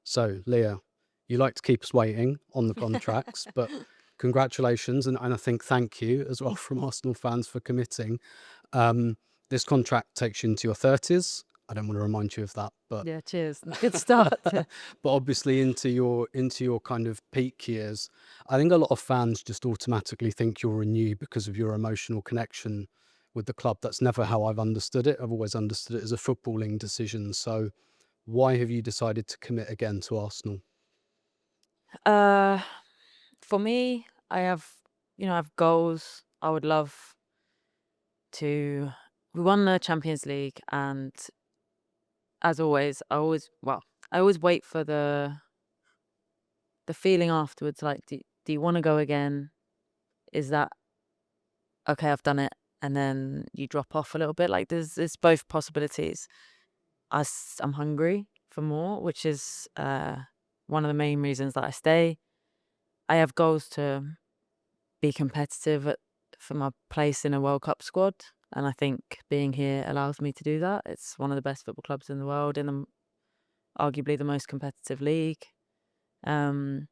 So, Leah, you like to keep us waiting on the contracts, but congratulations, and I think thank you as well from Arsenal fans for committing. Um, this contract takes you into your 30s. I don't want to remind you of that, but Yeah, cheers. Good start. but obviously into your kind of peak years. I think a lot of fans just automatically think you'll renew because of your emotional connection with the club. That's never how I've understood it. I've always understood it as a footballing decision. So why have you decided to commit again to Arsenal? Uh, for me, I have goals. I would love to. We won the Champions League, and as always, I always wait for the feeling afterwards. Like, do you want to go again? Is that okay? I've done it, and then you drop off a little bit. Like, there's both possibilities. I'm hungry for more, which is one of the main reasons that I stay. I have goals to be competitive for my place in a World Cup squad, and I think being here allows me to do that. It's one of the best football clubs in the world, in arguably the most competitive league. Um,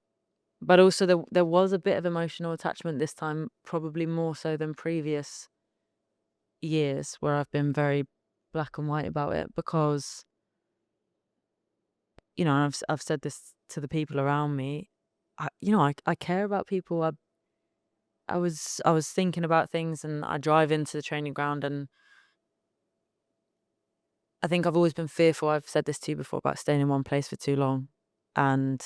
but also there was a bit of emotional attachment this time, probably more so than previous years, where I've been very black and white about it, because I've said this to the people around me. I care about people. I was thinking about things, and I drive into the training ground, and I think I've always been fearful. I've said this to you before about staying in one place for too long and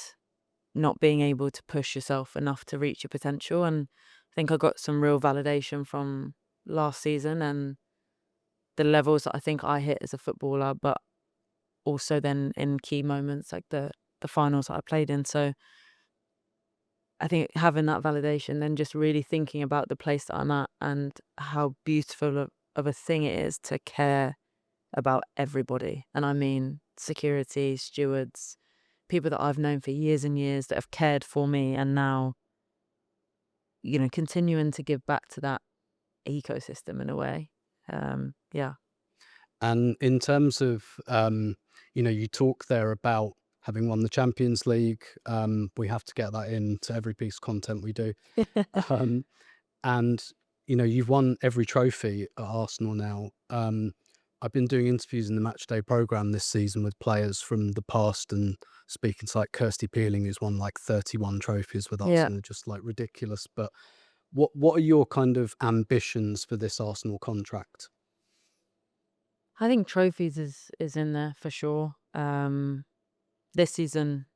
not being able to push yourself enough to reach your potential. And I think I got some real validation from last season and the levels that I think I hit as a footballer, but also then in key moments like the finals that I played in. So I think having that validation, then just really thinking about the place that I'm at and how beautiful of a thing it is to care about everybody. And I mean security, stewards, people that I've known for years and years that have cared for me, and now, continuing to give back to that ecosystem in a way. Yeah. And in terms of, you talk there about having won the Champions League. We have to get that into every piece of content we do. Um, and you've won every trophy at Arsenal now. I've been doing interviews in the Matchday program this season with players from the past, and speaking to like Kirsty Peeling, who's won like 31 trophies with us, Yeah. and they're just like ridiculous. But what are your kind of ambitions for this Arsenal contract? I think trophies is in there for sure. This season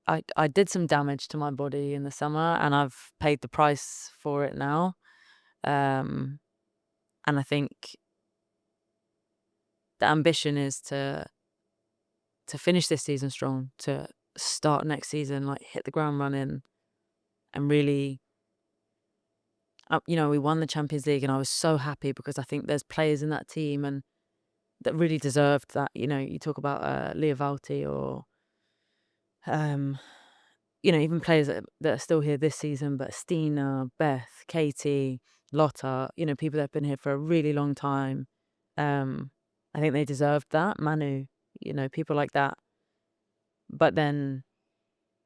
I did some damage to my body in the summer, and I've paid the price for it now. Um, and I think the ambition is to finish this season strong, to start next season, like hit the ground running, and really, we won the Champions League, and I was so happy because I think there's players in that team and that really deserved that. You talk about Leah Walti or um, even players that are still here this season, but Stina, Beth, Katie, Lotta, people that have been here for a really long time. Um, I think they deserved that. Manu, people like that. But then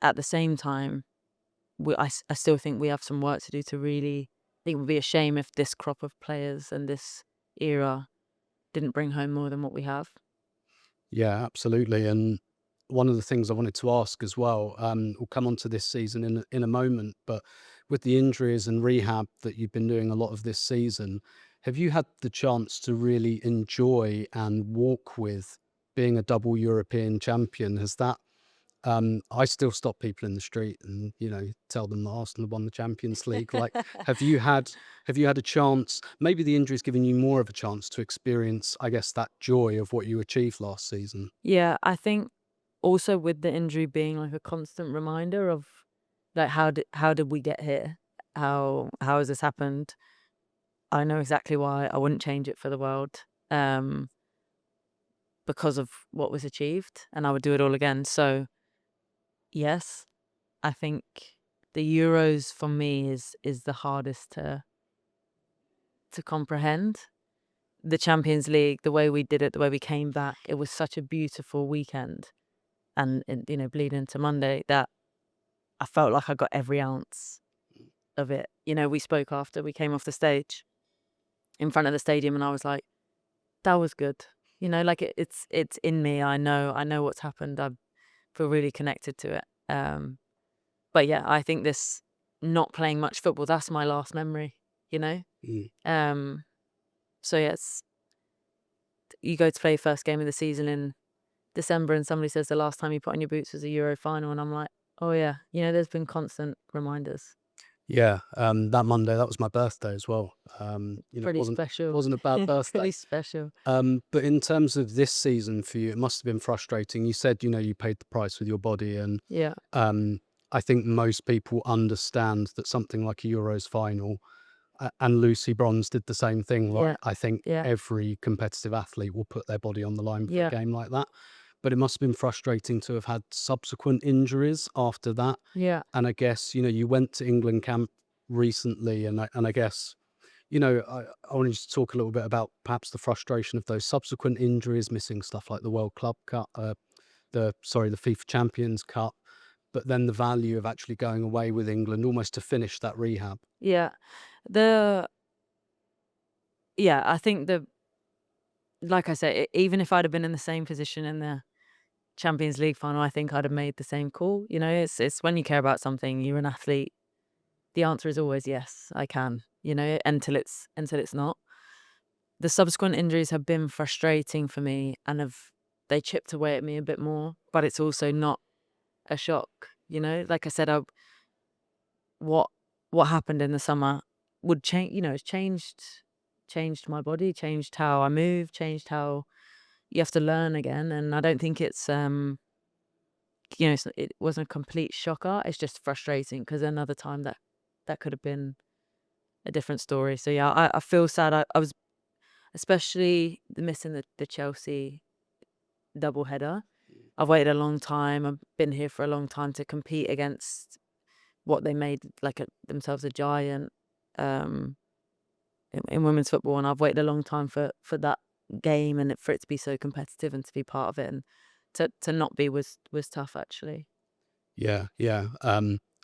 at the same time, I still think we have some work to do to really. I think it would be a shame if this crop of players and this era didn't bring home more than what we have. Yeah, absolutely. And one of the things I wanted to ask as well, we'll come on to this season in a moment, but with the injuries and rehab that you've been doing a lot of this season, have you had the chance to really enjoy and walk with being a double European champion? Has that I still stop people in the street and, tell them that Arsenal won the Champions League. Like, have you had a chance? Maybe the injury's given you more of a chance to experience, I guess, that joy of what you achieved last season. Yeah, I think also with the injury being like a constant reminder of like how did we get here? How has this happened? I know exactly why. I wouldn't change it for the world. Um, because of what was achieved, and I would do it all again. So yes, I think the Euros for me is the hardest to comprehend. The Champions League, the way we did it, the way we came back, it was such a beautiful weekend. and bleeding into Monday, that I felt like I got every ounce of it. We spoke after we came off the stage in front of the stadium, and I was like, that was good. Like it's in me. I know what's happened. I feel really connected to it. But yeah, I think this not playing much football, that's my last memory, you know? Mm. So yeah, you go to play first game of the season in December and somebody says the last time you put on your boots was a Euro final, and I'm like, oh yeah, there's been constant reminders. Yeah, that Monday, that was my birthday as well. It Pretty special. wasn't a bad Pretty birthday. special. But in terms of this season for you, it must have been frustrating. You said, you paid the price with your body, and Yeah. I think most people understand that something like a Euros final, and Lucy Bronze did the same thing, Yeah. right? I think Yeah. every competitive athlete will put their body on the line for a Yeah. game like that. But it must have been frustrating to have had subsequent injuries after that. Yeah. And I guess, you went to England camp recently, and I guess, I wanted you to talk a little bit about perhaps the frustration of those subsequent injuries, missing stuff like the World Club Cup, the FIFA Champions Cup, but then the value of actually going away with England almost to finish that rehab. Yeah. The Yeah, I think like I said, even if I'd have been in the same position in the Champions League final, I think I'd have made the same call. It's when you care about something, you're an athlete. The answer is always yes, I can. Until it's not. The subsequent injuries have been frustrating for me, and they chipped away at me a bit more. But it's also not a shock. Like I said, what what happened in the summer would change. It's changed my body, changed how I move, changed how you have to learn again. And I don't think it wasn't a complete shocker. It's just frustrating because another time that could have been a different story. So yeah, I feel sad. I was especially missing the Chelsea double header. I've waited a long time. I've been here for a long time to compete against what they made like themselves a giant in women's football, and I've waited a long time for that game and for it to be so competitive and to be part of it, and to not be was tough actually. Yeah, yeah.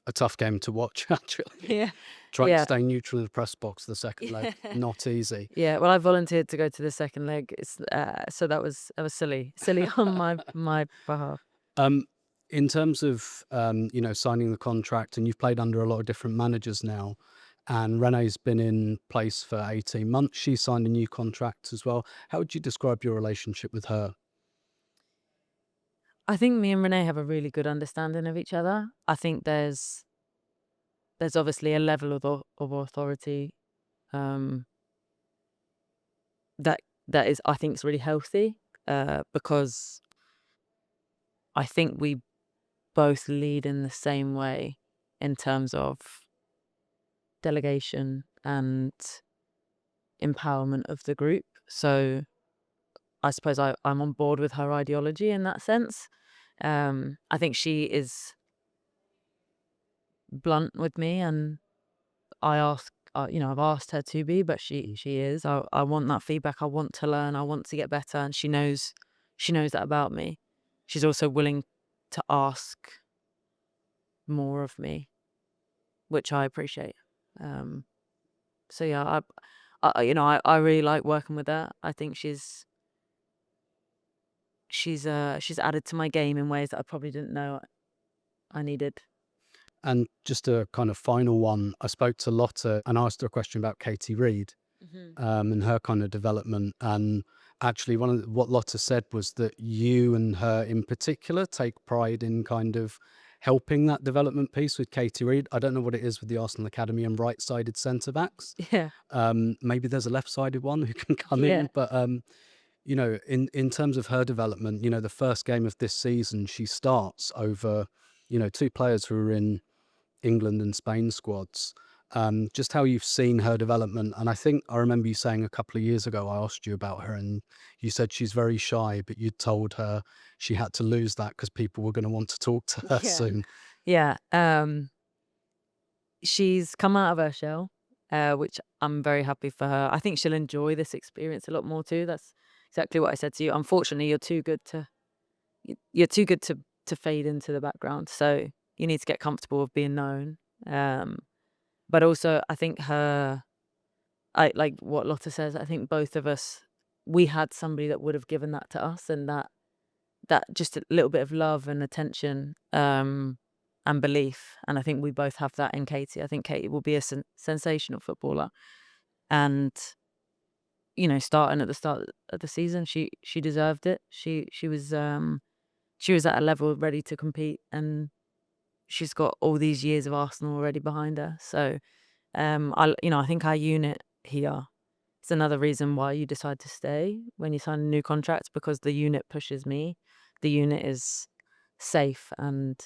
A tough game to watch, actually. Yeah. Trying to Yeah. stay neutral in the press box the second leg, Yeah. not easy. Yeah, well, I volunteered to go to the second leg. So that was silly on my behalf. Um, in terms of, signing the contract, and you've played under a lot of different managers now, and Renee's been in place for 18 months. She signed a new contract as well. How would you describe your relationship with her? I think me and Renee have a really good understanding of each other. I think there's obviously a level of authority um, that is, I think, is really healthy because I think we both lead in the same way in terms of delegation and empowerment of the group. So I suppose I'm on board with her ideology in that sense. I think she is blunt with me, and I've asked her to be, but she is. I want that feedback. I want to learn. I want to get better, and she knows that about me. She's also willing to ask more of me, which I appreciate. Um, so yeah, I really like working with her. I think she's added to my game in ways that I probably didn't know I needed. And just a kind of final one, I spoke to Lotta and asked her a question about Katie Reid, Hmm. and her kind of development. And actually, what Lotta said was that you and her in particular take pride in kind of helping that development piece with Katie Reid. I don't know what it is with the Arsenal Academy and right-sided centre backs. Yeah, Maybe there's a left-sided one who can come yeah, in, but in terms of her development, the first game of this season, she starts over, two players who are in England and Spain squads. Just how you've seen her development. And I think I remember you saying a couple of years ago, I asked you about her, and you said she's very shy, but you told her she had to lose that because people were going to want to talk to her yeah, soon. yeah. She's come out of her shell, which I'm very happy for her. I think she'll enjoy this experience a lot more too. That's exactly what I said to you. Unfortunately, you're too good to to fade into the background. So you need to get comfortable with being known. But also, I think I like what Lotta says. I think both of us, we had somebody that would have given that to us, and that just a little bit of love and attention, and belief. And I think we both have that in Katie. I think Katie will be a sensational footballer, and starting at the start of the season, she deserved it. She was at a level ready to compete, and she's got all these years of Arsenal already behind her. So, I think our unit here is another reason why you decide to stay when you sign a new contract, because the unit pushes me. The unit is safe, and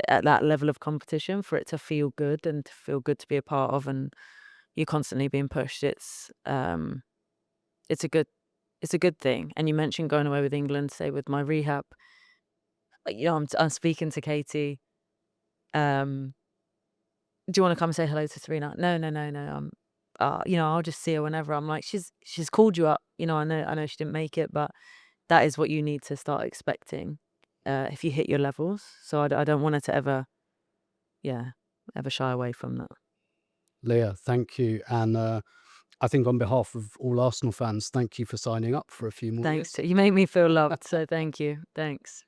at that level of competition, for it to feel good and to feel good to be a part of, and you're constantly being pushed. It's a good thing. And you mentioned going away with England, say with my rehab. I'm speaking to Katie. Do you want to come say hello to Serena? No, no, no, no. I'll just see her whenever. I'm like, she's called you up. I know she didn't make it, but that is what you need to start expecting if you hit your levels. So I don't want her to ever shy away from that. Leah, thank you. And I think on behalf of all Arsenal fans, thank you for signing up for a few more Thanks. years. You make me feel loved. So thank you. Thanks.